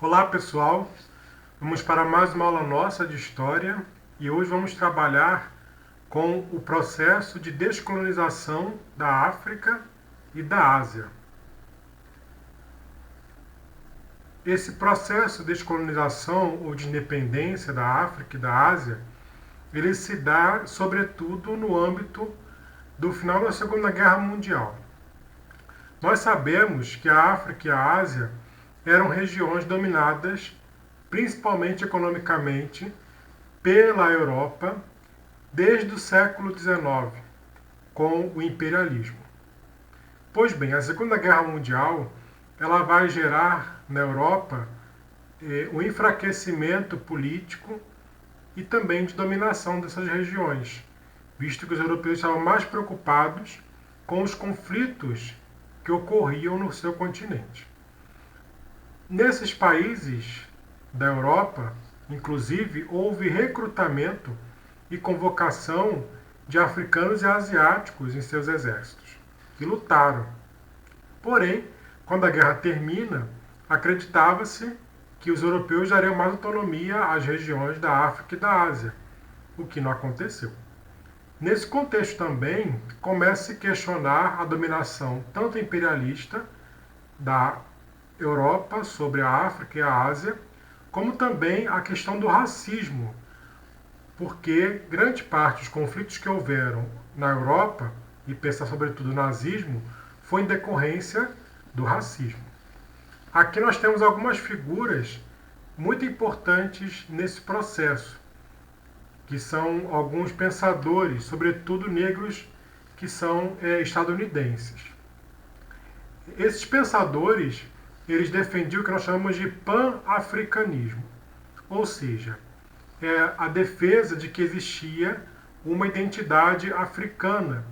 Olá pessoal, vamos para mais uma aula nossa de História e hoje vamos trabalhar com o processo de descolonização da África e da Ásia. Esse processo de descolonização ou de independência da África e da Ásia, ele se dá sobretudo no âmbito do final da Segunda Guerra Mundial. Nós sabemos que a África e a Ásia eram regiões dominadas principalmente economicamente pela Europa desde o século XIX, com o imperialismo. Pois bem, a Segunda Guerra Mundial ela vai gerar na Europa um enfraquecimento político e também de dominação dessas regiões, visto que os europeus estavam mais preocupados com os conflitos que ocorriam no seu continente. Nesses países da Europa, inclusive, houve recrutamento e convocação de africanos e asiáticos em seus exércitos, que lutaram. Porém, quando a guerra termina, acreditava-se que os europeus dariam mais autonomia às regiões da África e da Ásia, o que não aconteceu. Nesse contexto também, começa a se questionar a dominação tanto imperialista da Europa sobre a África e a Ásia, como também a questão do racismo, porque grande parte dos conflitos que houveram na Europa, e pensar sobretudo no nazismo, foi em decorrência do racismo. Aqui nós temos algumas figuras muito importantes nesse processo, que são alguns pensadores, sobretudo negros, que são estadunidenses. Esses pensadores, eles defendiam o que nós chamamos de pan-africanismo, ou seja, a defesa de que existia uma identidade africana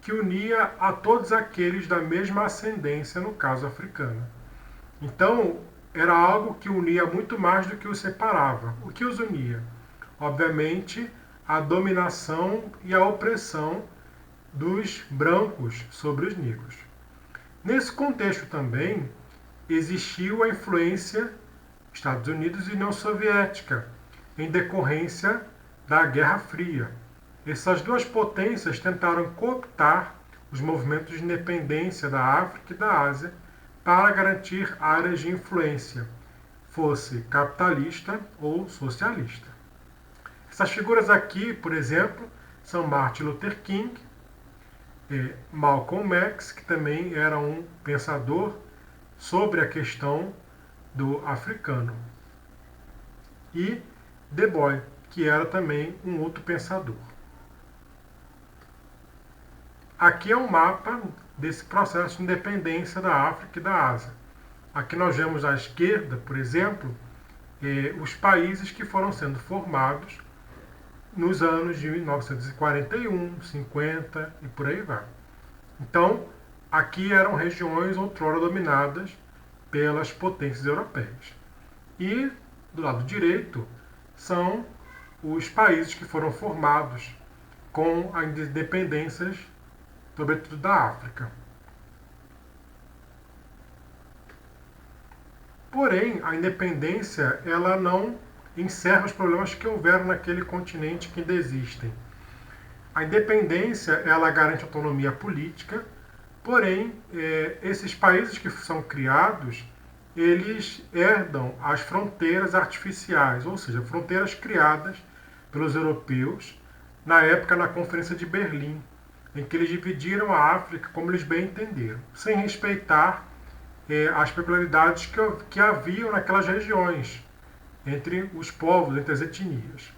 que unia a todos aqueles da mesma ascendência, no caso africana. Então, era algo que unia muito mais do que os separava. O que os unia? Obviamente, a dominação e a opressão dos brancos sobre os negros. Nesse contexto também, existiu a influência Estados Unidos e União Soviética, em decorrência da Guerra Fria. Essas duas potências tentaram cooptar os movimentos de independência da África e da Ásia para garantir áreas de influência, fosse capitalista ou socialista. Essas figuras aqui, por exemplo, são Martin Luther King, Malcolm X, que também era um pensador sobre a questão do africano, e Du Bois, que era também um outro pensador. Aqui é um mapa desse processo de independência da África e da Ásia. Aqui nós vemos à esquerda, por exemplo, os países que foram sendo formados nos anos de 1941, 50 e por aí vai. Então, aqui eram regiões outrora dominadas pelas potências europeias. E, do lado direito, são os países que foram formados com as independências, sobretudo da África. Porém, a independência ela não encerra os problemas que houveram naquele continente que ainda existem. A independência ela garante autonomia política, porém, esses países que são criados, eles herdam as fronteiras artificiais, ou seja, fronteiras criadas pelos europeus na época na Conferência de Berlim, em que eles dividiram a África como eles bem entenderam, sem respeitar as peculiaridades que haviam naquelas regiões, entre os povos, entre as etnias.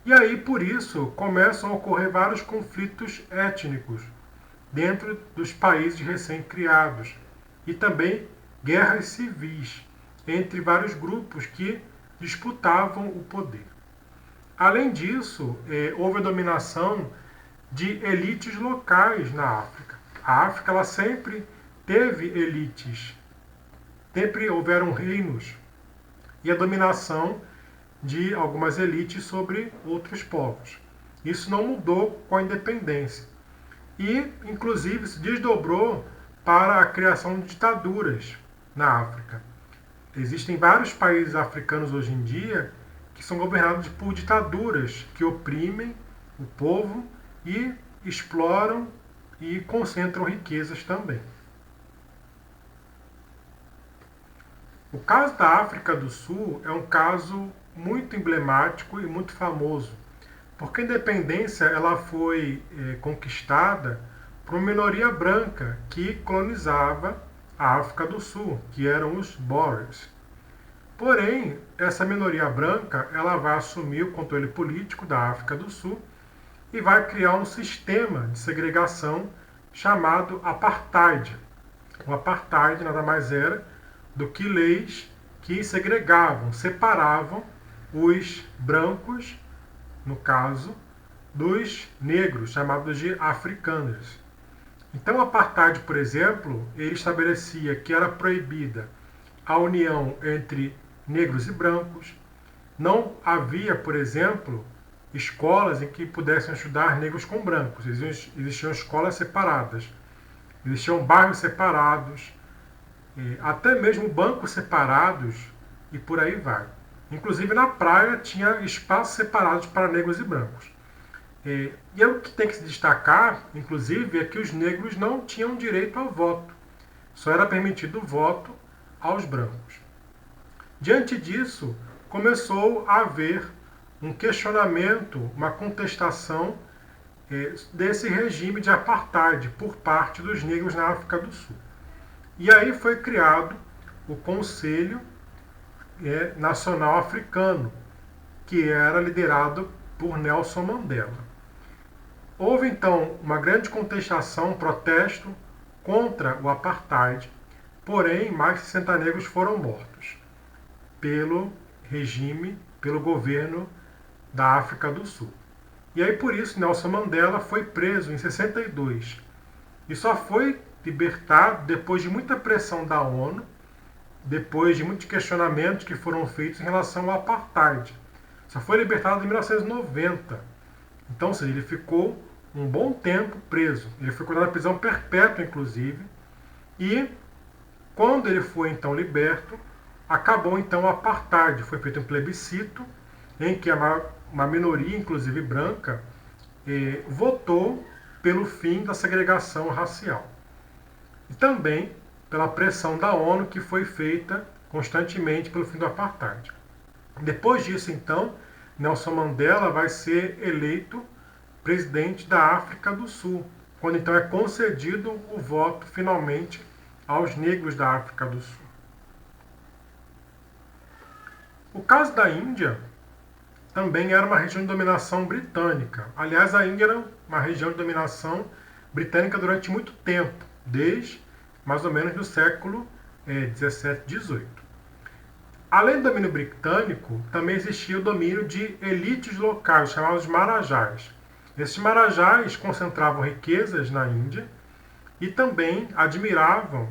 E aí, por isso, começam a ocorrer vários conflitos étnicos dentro dos países recém-criados e também guerras civis entre vários grupos que disputavam o poder. Além disso, houve a dominação de elites locais na África. A África ela sempre teve elites, sempre houveram reinos e a dominação de algumas elites sobre outros povos. Isso não mudou com a independência. E, inclusive, se desdobrou para a criação de ditaduras na África. existem vários países africanos hoje em dia que são governados por ditaduras que oprimem o povo e exploram e concentram riquezas também. O caso da África do Sul é um caso muito emblemático e muito famoso, porque a independência ela foi conquistada por uma minoria branca que colonizava a África do Sul, que eram os Boers. Porém, essa minoria branca ela vai assumir o controle político da África do Sul e vai criar um sistema de segregação chamado apartheid. O apartheid nada mais era do que leis que segregavam, separavam os brancos, no caso, dos negros, chamados de africanos. Então, o apartheid, por exemplo, ele estabelecia que era proibida a união entre negros e brancos. Não havia, por exemplo, escolas em que pudessem estudar negros com brancos. Existiam escolas separadas, existiam bairros separados, até mesmo bancos separados e por aí vai. Inclusive na praia tinha espaços separados para negros e brancos. E o que tem que se destacar, inclusive, é que os negros não tinham direito ao voto. Só era permitido o voto aos brancos. Diante disso, começou a haver um questionamento, uma contestação desse regime de apartheid por parte dos negros na África do Sul. E aí foi criado o Conselho Nacional Africano, que era liderado por Nelson Mandela. Houve então uma grande contestação, um protesto contra o apartheid, porém mais de 60 negros foram mortos pelo regime, pelo governo da África do Sul. E aí por isso Nelson Mandela foi preso em 62 e só foi libertado depois de muita pressão da ONU, depois de muitos questionamentos que foram feitos em relação ao apartheid. Só foi libertado em 1990. Então, ou seja, ele ficou um bom tempo preso. Ele foi condenado à prisão perpétua, inclusive. E, quando ele foi, então, liberto, acabou, então, o apartheid. Foi feito um plebiscito em que uma minoria, inclusive branca, votou pelo fim da segregação racial. E também pela pressão da ONU que foi feita constantemente pelo fim do apartheid. Depois disso, então, Nelson Mandela vai ser eleito presidente da África do Sul, quando então é concedido o voto finalmente aos negros da África do Sul. O caso da Índia também era uma região de dominação britânica. Aliás, a Índia era uma região de dominação britânica durante muito tempo, desde mais ou menos do século 17, 18. Além do domínio britânico, também existia o domínio de elites locais, chamados marajás. Esses marajás concentravam riquezas na Índia e também admiravam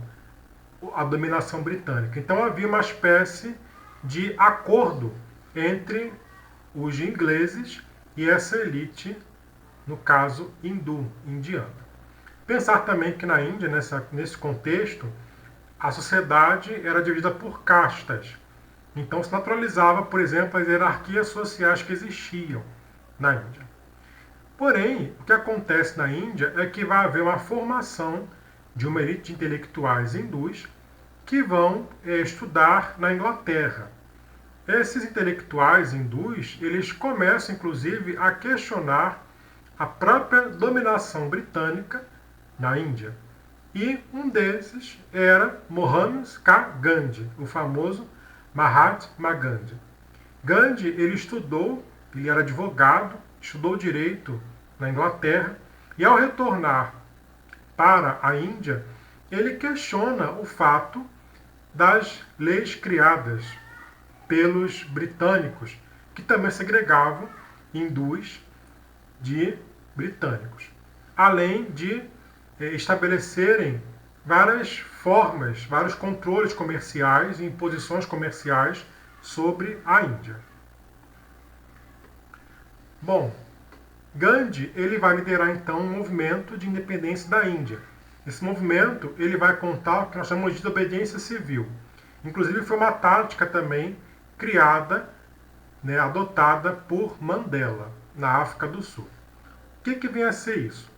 a dominação britânica. Então havia uma espécie de acordo entre os ingleses e essa elite, no caso indiana. Pensar também que na Índia, nesse contexto, a sociedade era dividida por castas. Então se naturalizava, por exemplo, as hierarquias sociais que existiam na Índia. Porém, o que acontece na Índia é que vai haver uma formação de uma elite de intelectuais hindus que vão estudar na Inglaterra. Esses intelectuais hindus, eles começam, inclusive, a questionar a própria dominação britânica na Índia. E um desses era Mohandas Gandhi, o famoso Mahatma Gandhi. Gandhi, ele era advogado, estudou direito na Inglaterra, e ao retornar para a Índia, ele questiona o fato das leis criadas pelos britânicos, que também segregavam hindus de britânicos, além de estabelecerem várias formas, vários controles comerciais e imposições comerciais sobre a Índia. Bom, Gandhi ele vai liderar então um movimento de independência da Índia. Esse movimento ele vai contar o que nós chamamos de desobediência civil. Inclusive foi uma tática também criada, né, adotada por Mandela na África do Sul. O que vem a ser isso?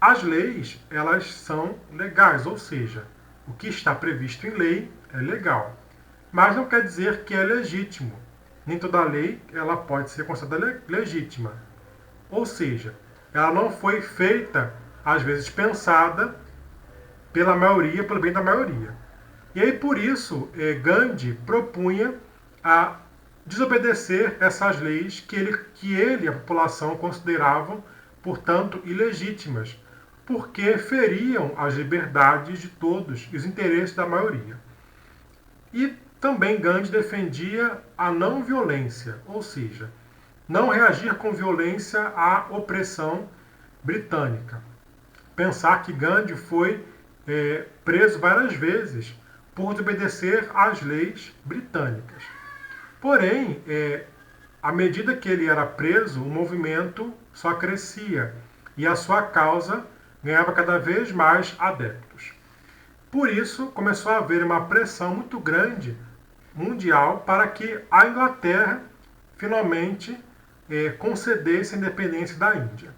As leis, elas são legais, ou seja, o que está previsto em lei é legal. Mas não quer dizer que é legítimo. Nem toda lei ela pode ser considerada legítima. Ou seja, ela não foi feita, às vezes pensada, pela maioria, pelo bem da maioria. E aí, por isso, Gandhi propunha a desobedecer essas leis que ele e a população consideravam, portanto, ilegítimas, porque feriam as liberdades de todos e os interesses da maioria. E também Gandhi defendia a não violência, ou seja, não reagir com violência à opressão britânica. Pensar que Gandhi foi preso várias vezes por desobedecer às leis britânicas. Porém, à medida que ele era preso, o movimento só crescia e a sua causa ganhava cada vez mais adeptos. Por isso, começou a haver uma pressão muito grande mundial para que a Inglaterra finalmente concedesse a independência da Índia.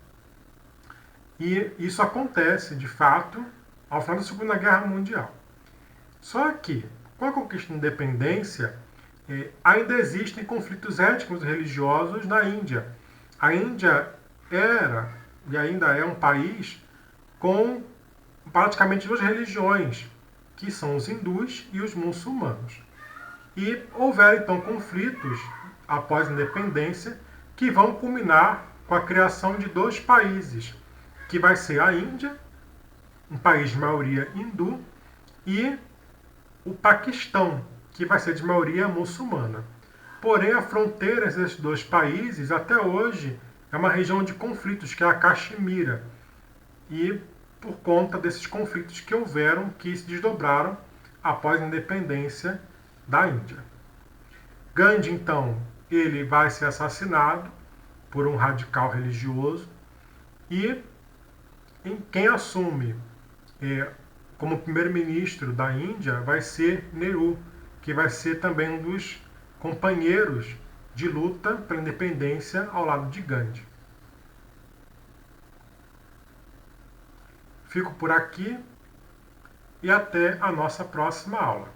E isso acontece, de fato, ao final da Segunda Guerra Mundial. Só que, com a conquista da independência, ainda existem conflitos étnicos e religiosos na Índia. A Índia era e ainda é um país com praticamente duas religiões, que são os hindus e os muçulmanos. E houveram então conflitos após a independência que vão culminar com a criação de dois países, que vai ser a Índia, um país de maioria hindu, e o Paquistão, que vai ser de maioria muçulmana. Porém, a fronteira desses dois países, até hoje, é uma região de conflitos, que é a Caxemira. E por conta desses conflitos que houveram, que se desdobraram após a independência da Índia. Gandhi, então, ele vai ser assassinado por um radical religioso e quem assume como primeiro-ministro da Índia vai ser Nehru, que vai ser também um dos companheiros de luta pela independência ao lado de Gandhi. Fico por aqui e até a nossa próxima aula.